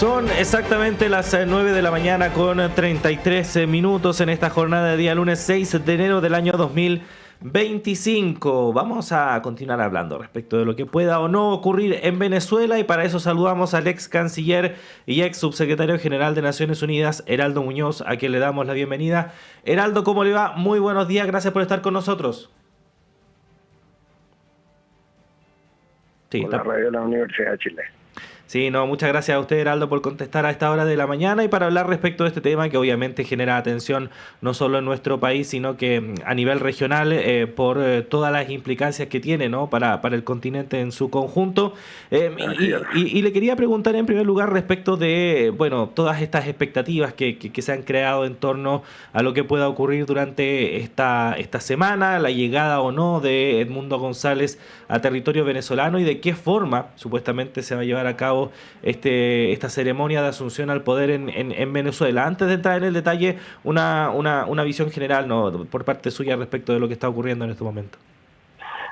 Son exactamente las 9 de la mañana con 33 minutos en esta jornada de día lunes 6 de enero del año 2025. Vamos a continuar hablando respecto de lo que pueda o no ocurrir en Venezuela y para eso saludamos al ex canciller y ex subsecretario general de Naciones Unidas, Heraldo Muñoz, a quien le damos la bienvenida. Heraldo, ¿cómo le va? Muy buenos días, gracias por estar con nosotros. Sí, por la radio de la Universidad de Chile. Sí, no, muchas gracias a usted, Heraldo, por contestar a esta hora de la mañana y para hablar respecto de este tema que obviamente genera atención no solo en nuestro país, sino que a nivel regional por todas las implicancias que tiene, ¿no? para el continente en su conjunto. Y le quería preguntar en primer lugar respecto de, bueno, todas estas expectativas que se han creado en torno a lo que pueda ocurrir durante esta semana, la llegada o no de Edmundo González a territorio venezolano y de qué forma supuestamente se va a llevar a cabo esta ceremonia de asunción al poder en Venezuela. Antes de entrar en el detalle, una visión general, ¿no?, por parte suya respecto de lo que está ocurriendo en este momento.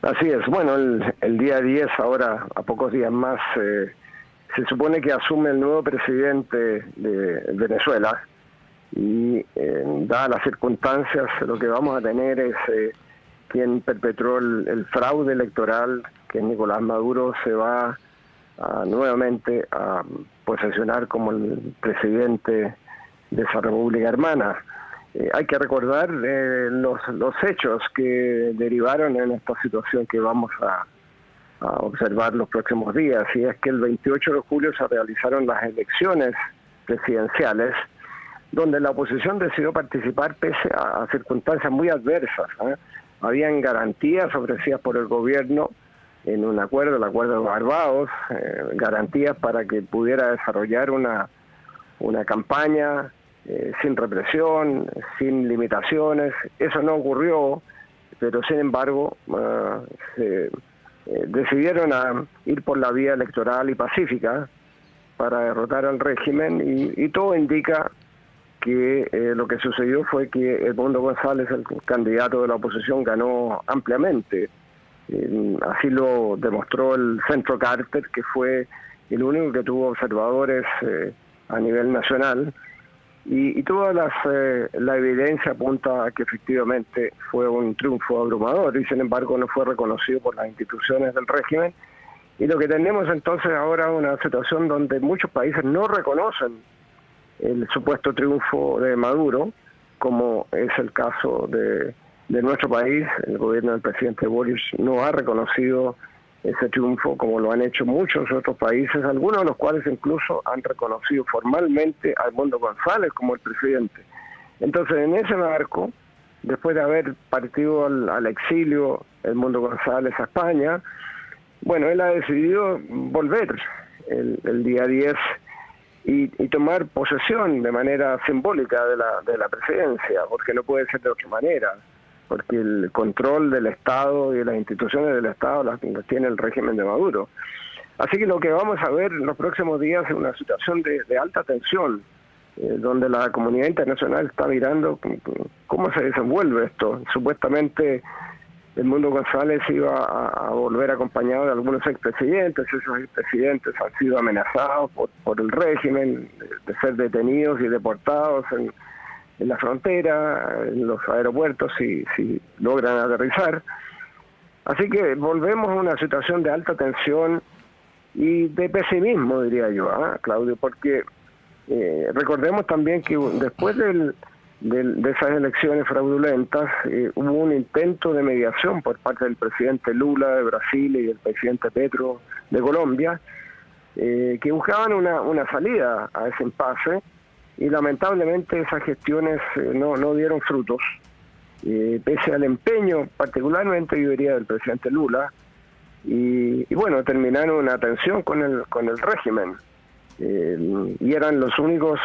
Así es. Bueno, el día 10, ahora a pocos días más, se supone que asume el nuevo presidente de Venezuela y dadas las circunstancias, lo que vamos a tener es quien perpetró el fraude electoral, que es Nicolás Maduro, se va nuevamente a posesionar como el presidente de esa república hermana. Hay que recordar los hechos que derivaron en esta situación que vamos a observar los próximos días, y es que el 28 de julio se realizaron las elecciones presidenciales, donde la oposición decidió participar pese a circunstancias muy adversas. Habían garantías ofrecidas por el gobierno en un acuerdo, el acuerdo de Barbados, garantías para que pudiera desarrollar una campaña sin represión, sin limitaciones. Eso no ocurrió, pero sin embargo decidieron ir por la vía electoral y pacífica para derrotar al régimen y todo indica que lo que sucedió fue que Edmundo González, el candidato de la oposición, ganó ampliamente. Así lo demostró el Centro Carter, que fue el único que tuvo observadores a nivel nacional, y toda la evidencia apunta a que efectivamente fue un triunfo abrumador y sin embargo no fue reconocido por las instituciones del régimen. Y lo que tenemos entonces ahora es una situación donde muchos países no reconocen el supuesto triunfo de Maduro, como es el caso de nuestro país. El gobierno del presidente Boris no ha reconocido ese triunfo, como lo han hecho muchos otros países, algunos de los cuales incluso han reconocido formalmente a Edmundo González como el presidente. Entonces, en ese marco, después de haber partido al exilio Edmundo González a España, bueno, él ha decidido volver el día 10 y tomar posesión de manera simbólica de la presidencia, porque no puede ser de otra manera, porque el control del Estado y de las instituciones del Estado las tiene el régimen de Maduro. Así que lo que vamos a ver en los próximos días es una situación de alta tensión, donde la comunidad internacional está mirando cómo se desenvuelve esto. Supuestamente Edmundo González iba a volver acompañado de algunos expresidentes. Esos expresidentes han sido amenazados por el régimen de ser detenidos y deportados en la frontera, en los aeropuertos, si logran aterrizar. Así que volvemos a una situación de alta tensión y de pesimismo, diría yo, Claudio, porque recordemos también que después de esas elecciones fraudulentas hubo un intento de mediación por parte del presidente Lula de Brasil y del presidente Petro de Colombia, que buscaban una salida a ese impasse, y lamentablemente esas gestiones no dieron frutos, pese al empeño particularmente, yo diría, del presidente Lula, y bueno, terminaron una tensión con el régimen, y eran los únicos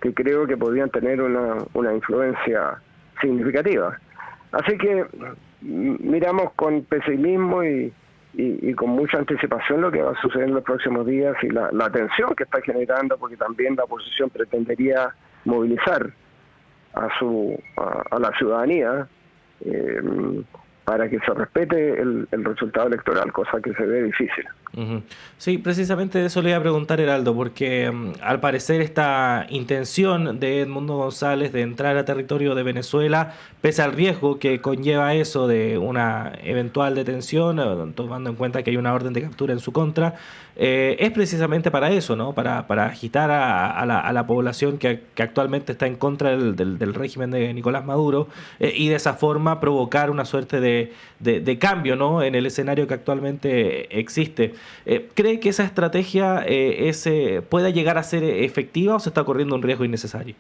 que creo que podían tener una influencia significativa. Así que miramos con pesimismo y con mucha anticipación lo que va a suceder en los próximos días y la tensión que está generando, porque también la oposición pretendería movilizar a la ciudadanía para que se respete el resultado electoral, cosa que se ve difícil. Ujú. Sí, precisamente de eso le iba a preguntar, Heraldo, porque al parecer esta intención de Edmundo González de entrar a territorio de Venezuela, pese al riesgo que conlleva eso de una eventual detención, tomando en cuenta que hay una orden de captura en su contra, es precisamente para eso, ¿no? Para agitar a la población que actualmente está en contra del régimen de Nicolás Maduro, y de esa forma provocar una suerte de cambio, ¿no? En el escenario que actualmente existe. ¿Cree que esa estrategia pueda llegar a ser efectiva o se está corriendo un riesgo innecesario?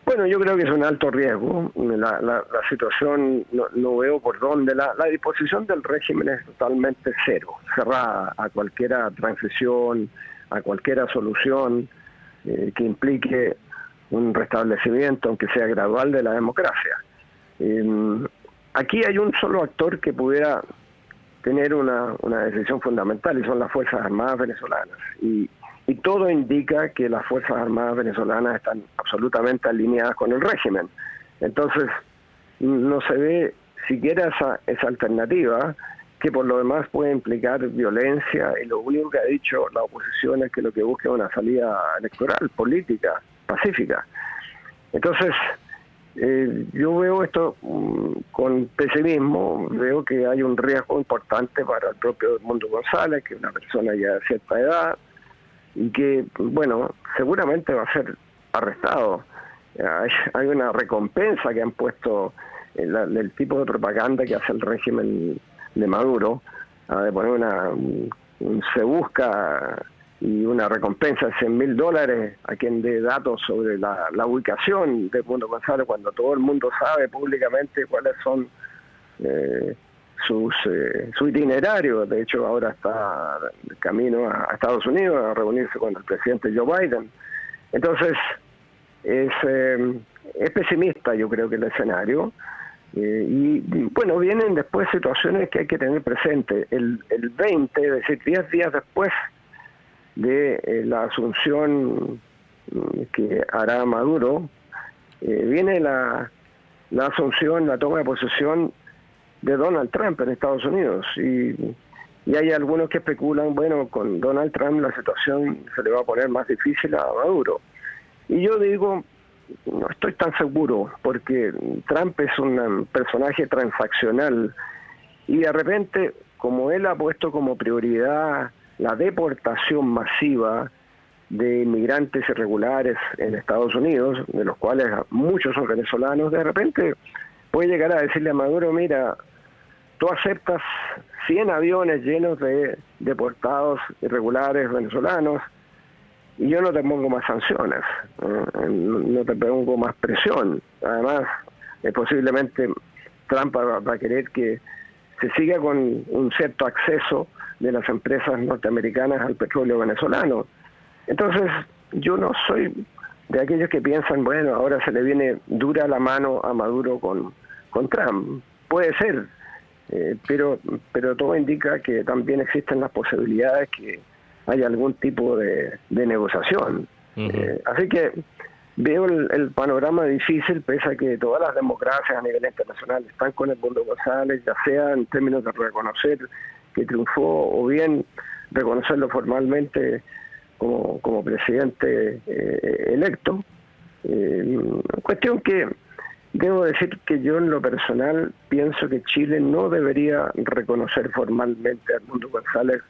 Bueno, yo creo que es un alto riesgo. La situación no veo por dónde. La disposición del régimen es totalmente cero, cerrada a cualquier transición, a cualquier solución que implique un restablecimiento, aunque sea gradual, de la democracia. Aquí hay un solo actor que pudiera tener una decisión fundamental, y son las Fuerzas Armadas venezolanas. Y todo indica que las Fuerzas Armadas venezolanas están absolutamente alineadas con el régimen. Entonces, no se ve siquiera esa alternativa, que por lo demás puede implicar violencia, y lo único que ha dicho la oposición es que lo que busca es una salida electoral, política, pacífica. Entonces, yo veo esto con pesimismo. Veo que hay un riesgo importante para el propio Edmundo González, que es una persona ya de cierta edad, y que, bueno, seguramente va a ser arrestado. Hay una recompensa que han puesto el tipo de propaganda que hace el régimen de Maduro, de poner se busca y una recompensa de $100.000 a quien dé datos sobre la ubicación de Edmundo González, cuando todo el mundo sabe públicamente cuáles son su itinerario. De hecho, ahora está en camino a Estados Unidos a reunirse con el presidente Joe Biden. Entonces, es pesimista, yo creo, que el escenario. Y bueno, vienen después situaciones que hay que tener presente. El 20, es decir, 10 días después de la asunción que hará Maduro, viene la asunción, la toma de posesión de Donald Trump en Estados Unidos, y hay algunos que especulan, bueno, con Donald Trump la situación se le va a poner más difícil a Maduro. Y yo digo, no estoy tan seguro, porque Trump es un personaje transaccional, y de repente, como él ha puesto como prioridad la deportación masiva de inmigrantes irregulares en Estados Unidos, de los cuales muchos son venezolanos, de repente puede llegar a decirle a Maduro: mira, tú aceptas 100 aviones llenos de deportados irregulares venezolanos y yo no te pongo más sanciones, no te pongo más presión. Además, posiblemente Trump va a querer que se siga con un cierto acceso de las empresas norteamericanas al petróleo venezolano. Entonces, yo no soy de aquellos que piensan, bueno, ahora se le viene dura la mano a Maduro con Trump. Puede ser, pero todo indica que también existen las posibilidades que haya algún tipo de negociación. Así que veo el panorama difícil, pese a que todas las democracias a nivel internacional están con Edmundo González, ya sea en términos de reconocer que triunfó o bien reconocerlo formalmente como presidente electo. Cuestión que debo decir que yo en lo personal pienso que Chile no debería reconocer formalmente a Edmundo González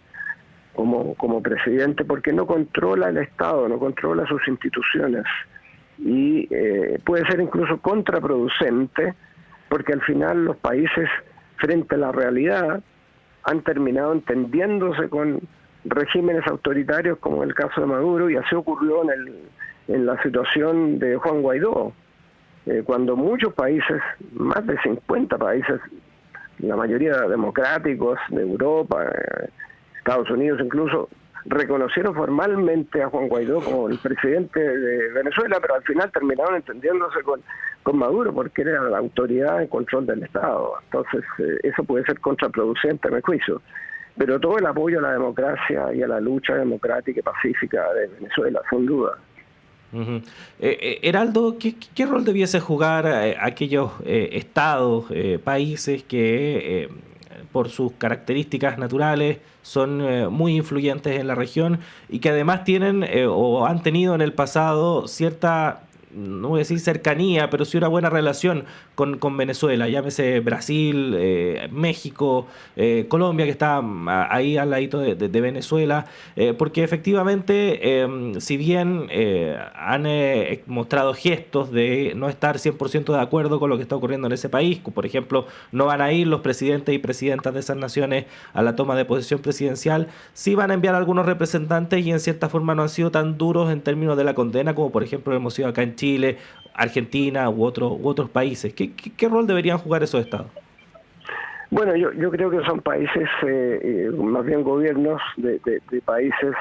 como presidente, porque no controla el Estado, no controla sus instituciones, y puede ser incluso contraproducente, porque al final los países, frente a la realidad, han terminado entendiéndose con regímenes autoritarios como el caso de Maduro, y así ocurrió en la situación de Juan Guaidó, cuando muchos países, más de 50 países, la mayoría democráticos de Europa, Estados Unidos incluso, reconocieron formalmente a Juan Guaidó como el presidente de Venezuela, pero al final terminaron entendiéndose con Maduro, porque era la autoridad en control del Estado. Entonces, eso puede ser contraproducente, a mi juicio. Pero todo el apoyo a la democracia y a la lucha democrática y pacífica de Venezuela, sin duda. Ujú. Heraldo, ¿qué rol debiese jugar aquellos estados, países que por sus características naturales son muy influyentes en la región y que además tienen o han tenido en el pasado cierta, no voy a decir cercanía, pero sí una buena relación con Venezuela? Llámese Brasil, México, Colombia, que está ahí al ladito de Venezuela, porque efectivamente, si bien han mostrado gestos de no estar 100% de acuerdo con lo que está ocurriendo en ese país, por ejemplo, no van a ir los presidentes y presidentas de esas naciones a la toma de posesión presidencial, sí van a enviar algunos representantes y en cierta forma no han sido tan duros en términos de la condena como por ejemplo hemos sido acá en Chile, Argentina u otros países. ¿Qué rol deberían jugar esos estados? Bueno, yo creo que son países, más bien gobiernos de países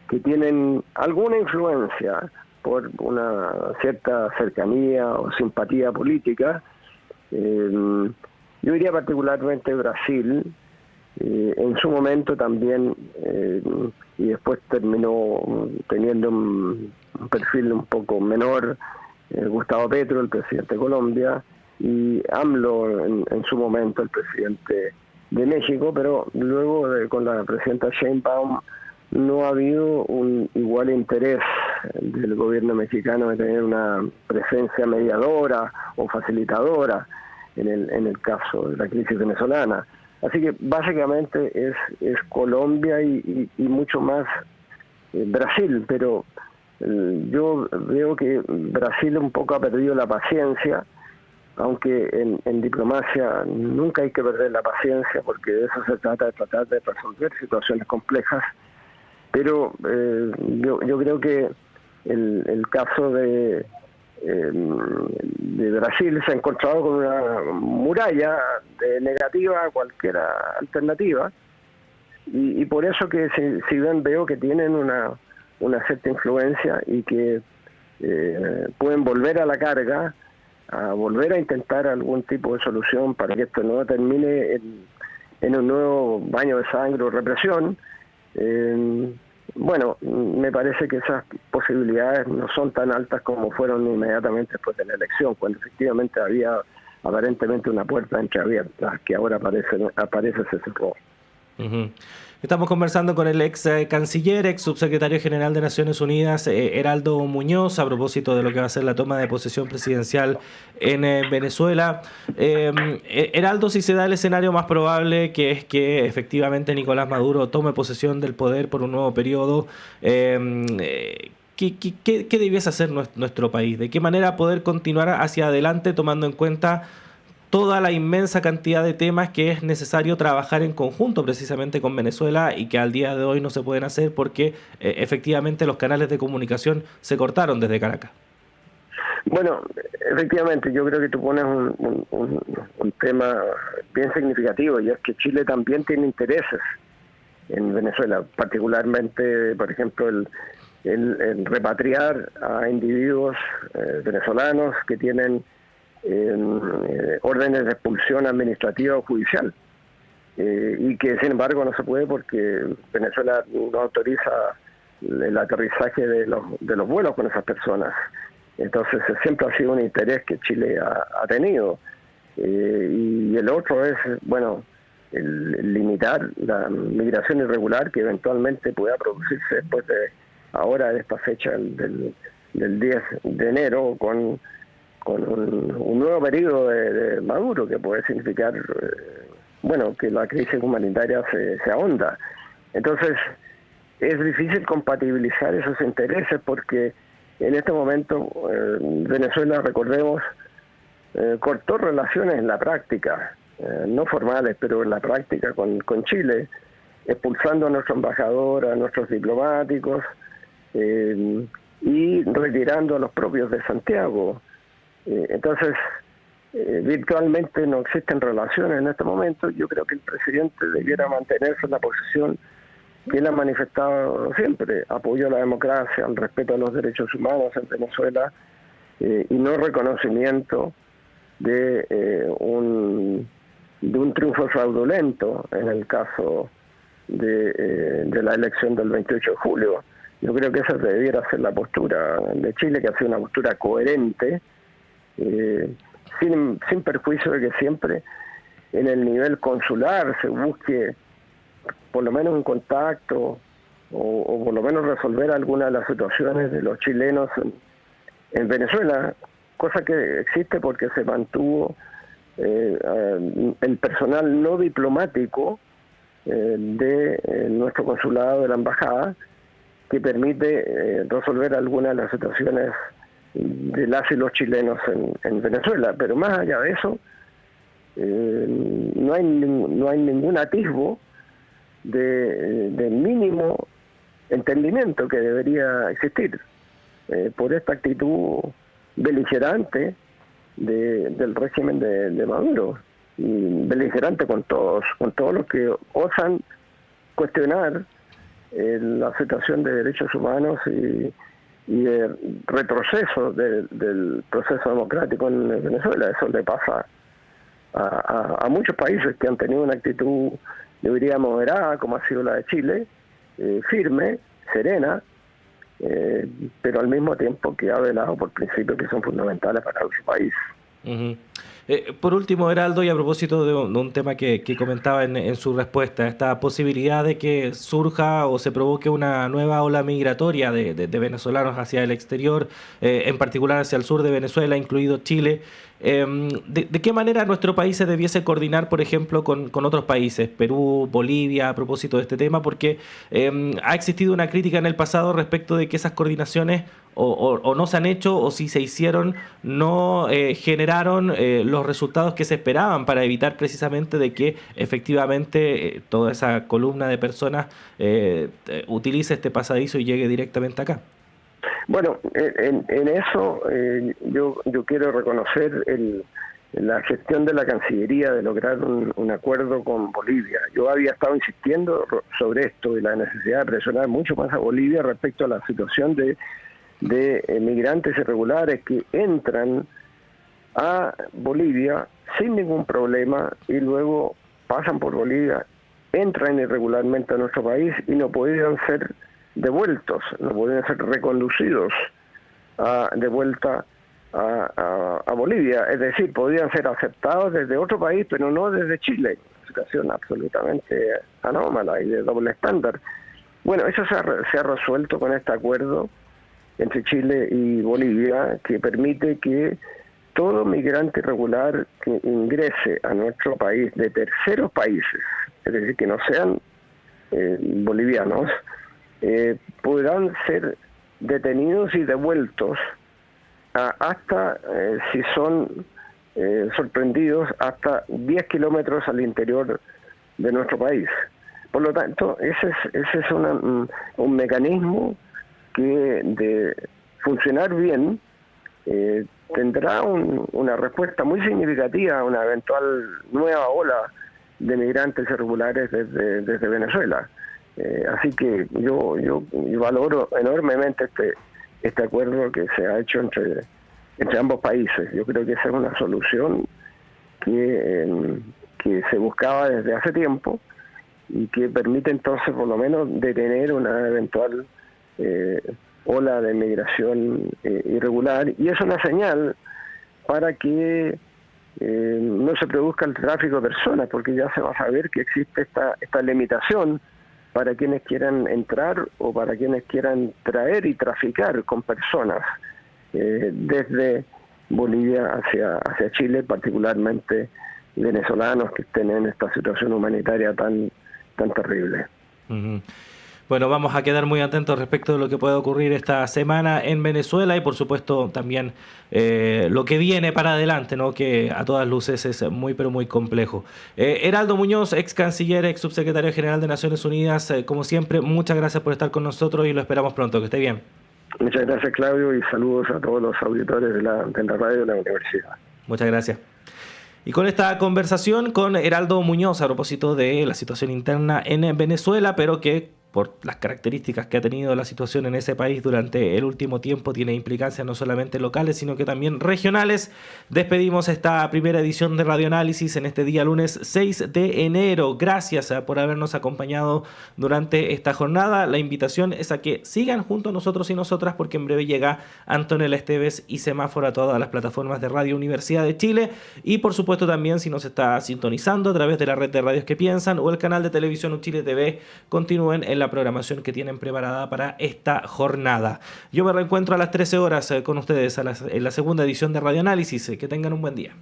que tienen alguna influencia por una cierta cercanía o simpatía política. Yo diría particularmente Brasil, en su momento también, y después terminó teniendo un perfil un poco menor, Gustavo Petro, el presidente de Colombia, y AMLO en su momento, el presidente de México, pero luego con la presidenta Sheinbaum no ha habido un igual interés del gobierno mexicano de tener una presencia mediadora o facilitadora en el caso de la crisis venezolana. Así que básicamente es Colombia y mucho más Brasil, pero yo veo que Brasil un poco ha perdido la paciencia, aunque en diplomacia nunca hay que perder la paciencia porque de eso se trata, de tratar de resolver situaciones complejas, pero yo creo que el caso de Brasil se ha encontrado con una muralla negativa a cualquier alternativa y por eso que si bien veo que tienen una cierta influencia y que pueden volver a la carga, a volver a intentar algún tipo de solución para que esto no termine en un nuevo baño de sangre o represión. Bueno, me parece que esas posibilidades no son tan altas como fueron inmediatamente después de la elección, cuando efectivamente había aparentemente una puerta entreabierta que ahora aparece se cerró. Uh-huh. Estamos conversando con el ex canciller, ex subsecretario general de Naciones Unidas, Heraldo Muñoz, a propósito de lo que va a ser la toma de posesión presidencial en Venezuela. Heraldo, si se da el escenario más probable, que es que efectivamente Nicolás Maduro tome posesión del poder por un nuevo periodo, ¿qué debiese hacer nuestro país? ¿De qué manera poder continuar hacia adelante tomando en cuenta toda la inmensa cantidad de temas que es necesario trabajar en conjunto precisamente con Venezuela y que al día de hoy no se pueden hacer porque efectivamente los canales de comunicación se cortaron desde Caracas? Bueno, efectivamente, yo creo que tú pones un tema bien significativo y es que Chile también tiene intereses en Venezuela, particularmente, por ejemplo, el repatriar a individuos venezolanos que tienen órdenes de expulsión administrativa o judicial y que sin embargo no se puede porque Venezuela no autoriza el aterrizaje de los vuelos con esas personas. Entonces siempre ha sido un interés que Chile ha tenido y el otro es, bueno, el limitar la migración irregular que eventualmente pueda producirse después de ahora de esta fecha del 10 de enero con un nuevo periodo de Maduro que puede significar bueno, que la crisis humanitaria se ahonda. Entonces es difícil compatibilizar esos intereses porque en este momento Venezuela, recordemos, cortó relaciones en la práctica, no formales, pero en la práctica con Chile, expulsando a nuestro embajador, a nuestros diplomáticos y retirando a los propios de Santiago. Entonces, virtualmente no existen relaciones en este momento. Yo creo que el presidente debiera mantenerse en la posición que él ha manifestado siempre, apoyo a la democracia, al respeto a los derechos humanos en Venezuela y no reconocimiento de un triunfo fraudulento en el caso de la elección del 28 de julio. Yo creo que esa debiera ser la postura de Chile, que ha sido una postura coherente, sin perjuicio de que siempre en el nivel consular se busque por lo menos un contacto o por lo menos resolver algunas de las situaciones de los chilenos en Venezuela, cosa que existe porque se mantuvo el personal no diplomático de nuestro consulado, de la embajada, que permite resolver algunas de las situaciones de las y los chilenos en Venezuela. Pero más allá de eso, no hay ningún atisbo de mínimo entendimiento que debería existir por esta actitud beligerante del régimen de Maduro, y beligerante con todos los que osan cuestionar la situación de derechos humanos y de retroceso del proceso democrático en Venezuela. Eso le pasa a muchos países que han tenido una actitud, yo diría, moderada, como ha sido la de Chile, firme, serena, pero al mismo tiempo que ha velado por principios que son fundamentales para su país. Uh-huh. Por último, Heraldo, y a propósito de un tema que comentaba en su respuesta, esta posibilidad de que surja o se provoque una nueva ola migratoria de venezolanos hacia el exterior, en particular hacia el sur de Venezuela, incluido Chile. ¿De qué manera nuestro país se debiese coordinar, por ejemplo, con otros países, Perú, Bolivia, a propósito de este tema? Porque ha existido una crítica en el pasado respecto de que esas coordinaciones o no se han hecho, o si se hicieron, no generaron los resultados que se esperaban para evitar precisamente de que efectivamente toda esa columna de personas utilice este pasadizo y llegue directamente acá. Bueno, en eso yo quiero reconocer la gestión de la Cancillería de lograr un acuerdo con Bolivia. Yo había estado insistiendo sobre esto y la necesidad de presionar mucho más a Bolivia respecto a la situación de migrantes irregulares que entran a Bolivia sin ningún problema y luego pasan por Bolivia, entran irregularmente a nuestro país y no podían ser devueltos, no podían ser reconducidos de vuelta a Bolivia. Es decir, podían ser aceptados desde otro país, pero no desde Chile. Una situación absolutamente anómala y de doble estándar. Bueno, eso se ha resuelto con este acuerdo entre Chile y Bolivia, que permite que todo migrante irregular que ingrese a nuestro país de terceros países, es decir, que no sean bolivianos, podrán ser detenidos y devueltos hasta, si son sorprendidos, hasta 10 kilómetros al interior de nuestro país. Por lo tanto, ese es un mecanismo que de funcionar bien tendrá una respuesta muy significativa a una eventual nueva ola de migrantes irregulares desde Venezuela. Así que yo valoro enormemente este acuerdo que se ha hecho entre ambos países. Yo creo que esa es una solución que se buscaba desde hace tiempo y que permite entonces por lo menos detener una eventual ola de migración irregular, y es una señal para que no se produzca el tráfico de personas, porque ya se va a saber que existe esta limitación para quienes quieran entrar o para quienes quieran traer y traficar con personas desde Bolivia hacia Chile, particularmente venezolanos que estén en esta situación humanitaria tan terrible. Uh-huh. Bueno, vamos a quedar muy atentos respecto de lo que puede ocurrir esta semana en Venezuela y por supuesto también lo que viene para adelante, ¿no? Que a todas luces es muy pero muy complejo. Heraldo Muñoz, ex canciller, ex subsecretario general de Naciones Unidas, como siempre, muchas gracias por estar con nosotros y lo esperamos pronto. Que esté bien. Muchas gracias, Claudio, y saludos a todos los auditores de la radio de la universidad. Muchas gracias. Y con esta conversación con Heraldo Muñoz a propósito de la situación interna en Venezuela, pero que por las características que ha tenido la situación en ese país durante el último tiempo, tiene implicancias no solamente locales, sino que también regionales. Despedimos esta primera edición de Radioanálisis en este día lunes 6 de enero. Gracias por habernos acompañado durante esta jornada. La invitación es a que sigan junto a nosotros y nosotras, porque en breve llega Antonella Esteves y Semáforo a todas las plataformas de Radio Universidad de Chile. Y por supuesto también, si nos está sintonizando a través de la red de radios que piensan o el canal de televisión Uchile TV, continúen en la programación que tienen preparada para esta jornada. Yo me reencuentro a las 13 horas con ustedes en la segunda edición de Radioanálisis. Que tengan un buen día.